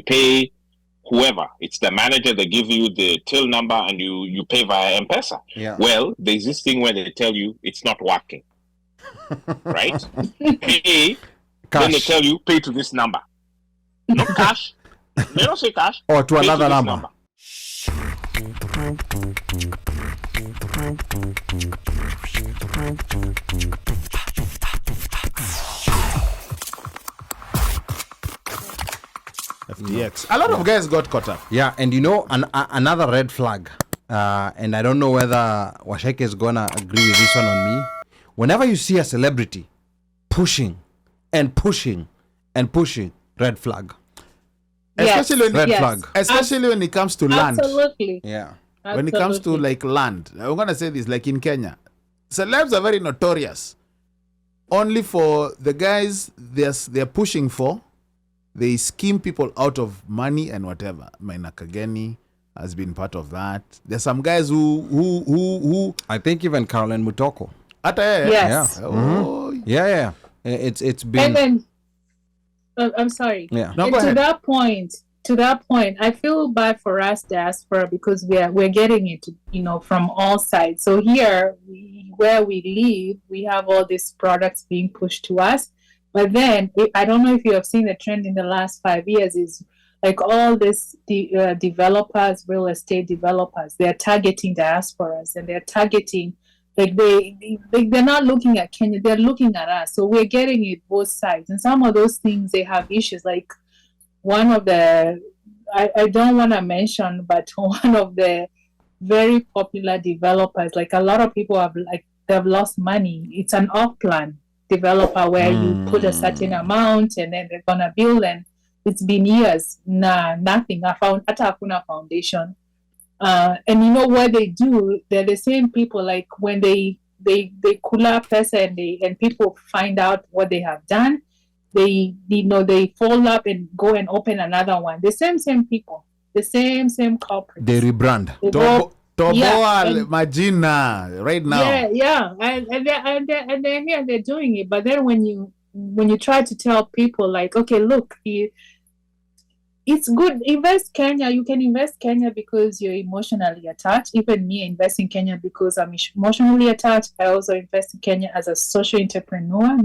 pay whoever. It's the manager that give you the till number and you pay via M-Pesa. Yeah. Well, there's this thing where they tell you it's not working. Right? Pay. Cash. Then they tell you pay to this number. Not cash. They don't say cash. Or to Pay another this number. FTX. A lot of guys got caught up. Yeah, and you know, another red flag, and I don't know whether Washeke is gonna agree with this one on me. Whenever you see a celebrity pushing and pushing and pushing, red flag. Especially Red flag. Especially when it comes to land. Absolutely. Yeah. When it comes to like land, I'm gonna say this, like in Kenya, celebs are very notorious. Only for the guys they're pushing for, they scheme people out of money and whatever. Maina Kageni has been part of that. There's some guys who I think even Caroline Mutoko. Yes. Yeah. Oh, Yeah. It's been. And then, I'm sorry. Yeah. No, And go to ahead. that point, I feel bad for us diaspora because we're getting it, from all sides. So here, where we live, we have all these products being pushed to us. But then, I don't know if you have seen the trend in the last 5 years is like all these developers, real estate developers, they're targeting diasporas and they're targeting, they're not looking at Kenya, they're looking at us. So we're getting it both sides. And some of those things, they have issues. Like one of the, I don't want to mention, but one of the very popular developers, like a lot of people they've lost money. It's an off-plan developer where you put a certain amount and then they're gonna build, and it's been years. Nothing. I found Hakuna Foundation. And you know what they do? They're the same people. Like when they kula pesa and people find out what they have done, they fold up and go and open another one. The same people, the same corporate. They rebrand. Toboa Magina right now. Yeah. And they're here, they're doing it. But then when you try to tell people like, okay, look, it's good, invest Kenya. You can invest Kenya because you're emotionally attached. Even me, I invest in Kenya because I'm emotionally attached. I also invest in Kenya as a social entrepreneur.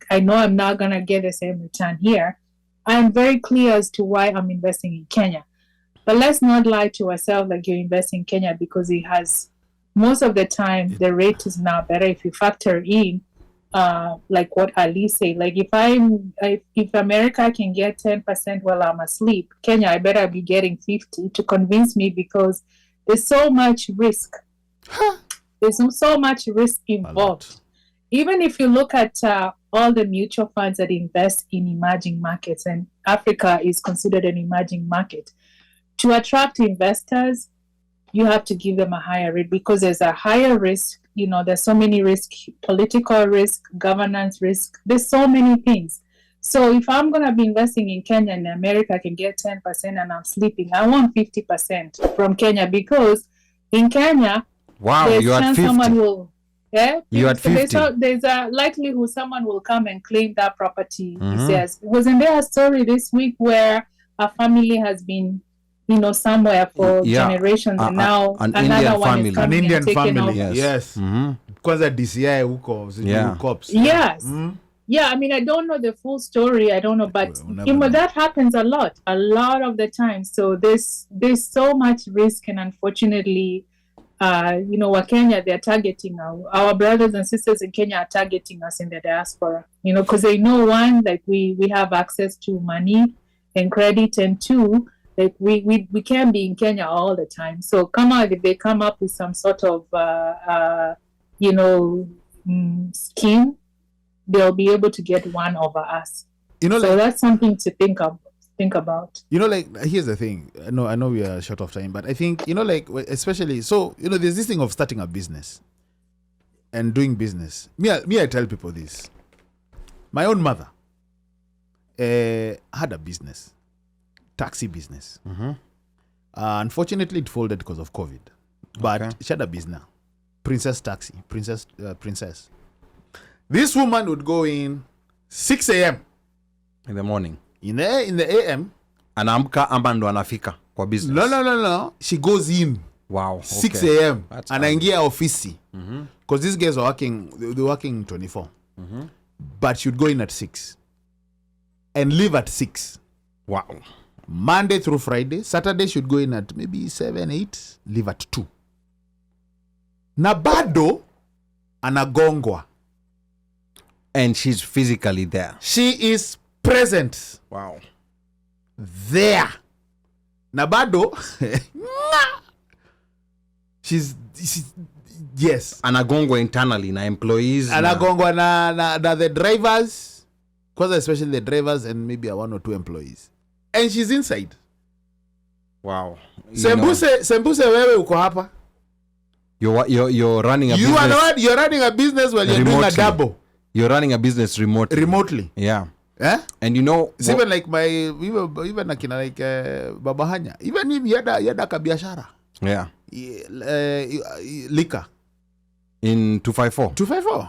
I know I'm not gonna get the same return here. I'm very clear as to why I'm investing in Kenya. But let's not lie to ourselves like you're investing in Kenya because it has, most of the time, the rate is now better if you factor in, like what Ali said. Like if America can get 10% while I'm asleep, Kenya, I better be getting 50 to convince me because there's so much risk. There's so much risk involved. Even if you look at all the mutual funds that invest in emerging markets, and Africa is considered an emerging market, to attract investors, you have to give them a higher rate because there's a higher risk. There's so many risks, political risk, governance risk. There's so many things. So if I'm going to be investing in Kenya and America can get 10% and I'm sleeping, I want 50% from Kenya because in Kenya, there's you had 50. Someone will, You had 50. There's a likelihood someone will come and claim that property. He says, wasn't there a story this week where a family has been somewhere for generations, and now an another Indian one family. is coming An Indian and taking family, over. yes. Because the DCI huko, cops. Yes. Yeah, I mean, I don't know the full story. I don't know, but that happens a lot of the time. So there's so much risk, and unfortunately, Kenya, they're targeting our brothers and sisters in Kenya are targeting us in the diaspora. Because they know, one, like we have access to money and credit, and two, like we can't be in Kenya all the time. So if they come up with some sort of scheme, they'll be able to get one over us. So that's something to think about. Here's the thing. I know we are short of time, but I think especially there's this thing of starting a business and doing business. I tell people this. My own mother had a business. Taxi business. Unfortunately, it folded because of COVID. But she had a business. Princess Taxi. Princess. This woman would go in 6 a.m. in the morning. In the a.m. anaamka ama ndo anafika kwa business? No. She goes in. Wow. 6 a.m. That's anaingia ofisi. Because these guys are they're working 24. But she'd go in at 6 and leave at 6. Wow. Monday through Friday. Saturday she'd go in at maybe 7, 8, leave at 2. Na bado anagongwa. And she's physically there. She is present. Wow. There. Na bado she's yes. Anagongwa internally na employees. Anagongwa na the drivers. Because especially the drivers and maybe 1 or 2 employees. And she's inside. Wow. Sembuse wewe uko hapa. You're running a business. You're running a business while you're doing a double. You're running a business remotely. Yeah. Eh? And you know, it's even like even akina like Baba Hanya. Even him yada kabiashara. Yeah. Liquor. In 254. 254.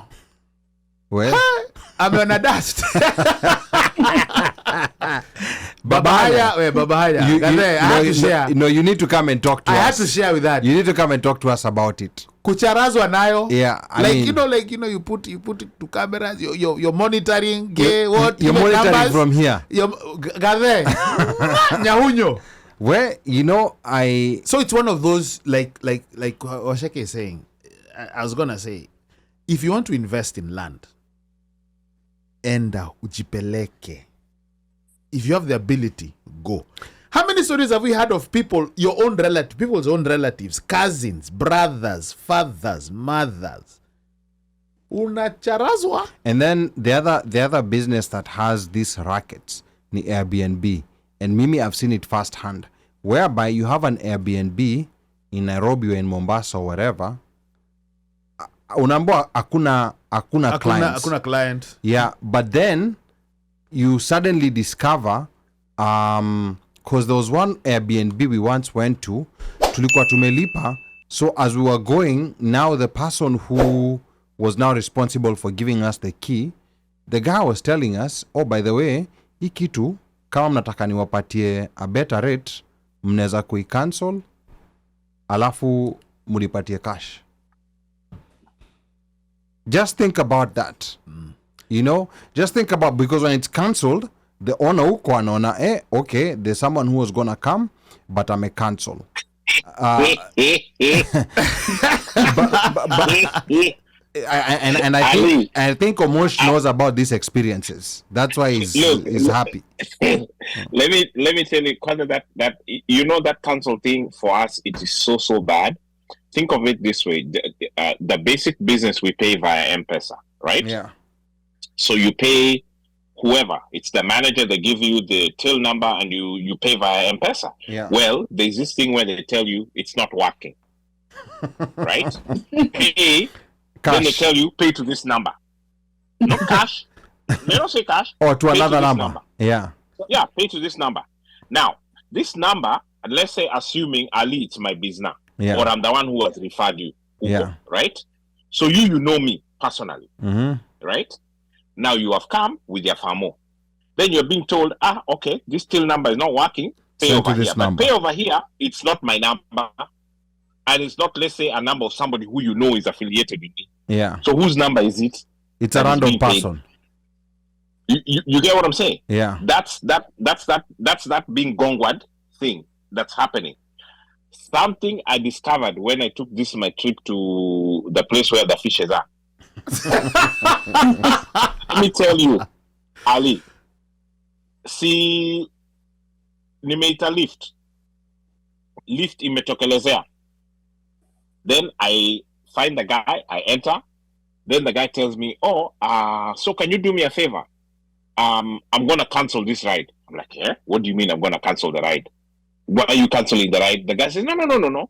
Where? I'm on a dust. Baba Hanya. I have to share. No, you need to come and talk to us. I have to share with that. You need to come and talk to us about it. Kucharazwa nayo. Yeah, I like mean, you put it to cameras. You're monitoring. What? You're monitoring numbers, from here. Gade. Nyahunyo. Where So it's one of those like Osheke is saying. I was gonna say, if you want to invest in land, enda ujipeleke. If you have the ability, go. How many stories have we heard of people's own relatives, cousins, brothers, fathers, mothers? Unacharazwa. And then the other business that has these rackets, the Airbnb. And Mimi, I've seen it firsthand, whereby you have an Airbnb in Nairobi or in Mombasa or wherever. Unambo akuna clients. Akuna client. Yeah, but then you suddenly discover because there was one Airbnb we once went to, tulikuwa tumelipa. So as we were going, now the person who was now responsible for giving us the key, the guy was telling us, oh, by the way, hii kitu kama mnataka niwapatie a better rate, mnaweza kuicancel alafu mulipatie cash. Just think about that. Just think about, because when it's cancelled, the owner uko anaona, okay, there's someone who was gonna come, but I'm a cancel. I think Omosh knows about these experiences. That's why he's happy. Let me tell you, because of that that cancel thing for us, it is so bad. Think of it this way: the basic business we pay via M-Pesa, right? Yeah. So you pay whoever. It's the manager. They give you the till number, and you pay via M-Pesa. Yeah. Well, there's this thing where they tell you it's not working, right? Pay. Cash. Then they tell you pay to this number. Not cash. They don't say cash. Or to pay another to number. Yeah. Yeah, pay to this number. Now, this number, and let's say assuming Ali, it's my business. Yeah. Or I'm the one who has referred you. Yeah. Right? So you know me personally. Mm-hmm. Right? Now you have come with your famo. Then you're being told, okay, this till number is not working. Pay Send over to this here. number. But pay over here, it's not my number. And it's not, let's say, a number of somebody who you know is affiliated with me. Yeah. So whose number is it? It's a random person. You get what I'm saying? Yeah. That's that being gongwad thing that's happening. Something I discovered when I took my trip to the place where the fishes are. Let me tell you, Ali. See, nimeita lift imetokelezea. Then I find the guy, I enter. Then the guy tells me, so can you do me a favor? I'm going to cancel this ride. I'm like, yeah? What do you mean I'm going to cancel the ride? Why are you canceling the ride? The guy says, no.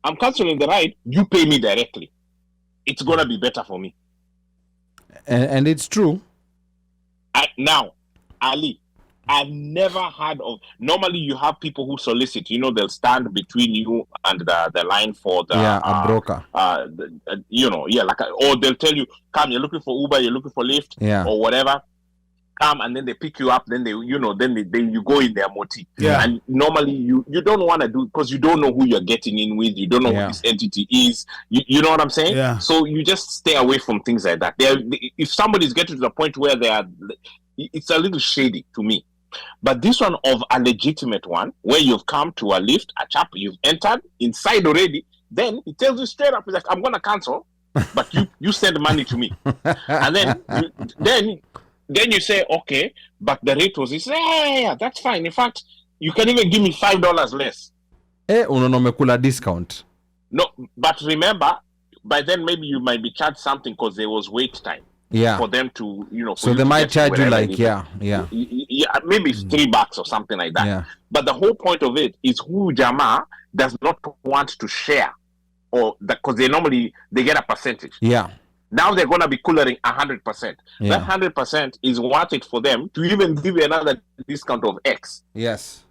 I'm canceling the ride. You pay me directly. It's going to be better for me. And it's true. Now, Ali, I've never heard of... Normally, you have people who solicit. They'll stand between you and the line for the... Yeah, a broker. or they'll tell you, come, you're looking for Uber, you're looking for Lyft, yeah, or whatever. come and then they pick you up, then they you go in their moti. Yeah. And normally you don't want to do, because you don't know who you're getting in with, you don't know Yeah. who this entity is, you know what I'm saying? Yeah. So you just stay away from things like that. If somebody's getting to the point where it's a little shady to me. But this one of a legitimate one, where you've come to a lift, a chap, you've entered inside already, then he tells you straight up, he's like, I'm going to cancel, but you send money to me. And then you say, okay, but the rate was, he says, yeah, that's fine. In fact, you can even give me $5 less. Unomekula discount. No, but remember, by then maybe you might be charged something because there was wait time. Yeah. For them to, so they might charge you like, yeah, maybe it's $3 or something like that. Yeah. But the whole point of it is who Jama does not want to share, or because they get a percentage. Yeah. Now they're gonna be coolering 100%. Yeah. That 100% is worth it for them to even give you another discount of X. Yes.